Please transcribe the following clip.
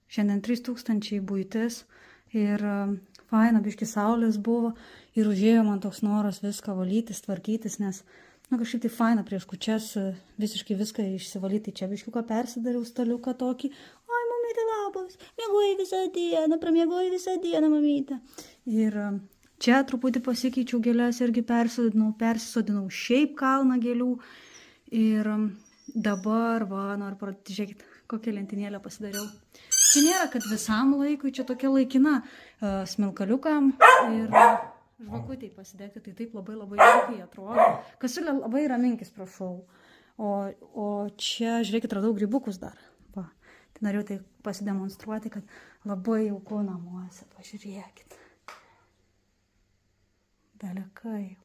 Šiandien 3000 buitis ir faina, biški saulės buvo ir užėjo man toks noras viską valytis, tvarkytis, nes kažkaip tai faina prieš kūčias visiškai viską išsivalyti. Čia biškiuką persidariau staliuką tokį. Oi, mamytė labas, miegojai visą dieną, mamytė. Ir čia truputį pasikeičiau gėlės irgi persisodinau šiaip kalną gėlių. Ir dabar, noriu parodyti, žiūrėkit, kokią lentynėlę pasidariau. Čia nėra, kad visam laikui, čia tokia laikina smilkaliukam ir žvakutėj pasidegti, tai taip labai jaukiai atrodo. Kasiulė, labai raminkis, prašau. O čia, žiūrėkit, radau grybukus dar. Va. Tai norėjau tai pasidemonstruoti, kad labai jauku namuose. Pažiūrėkit. Belekai.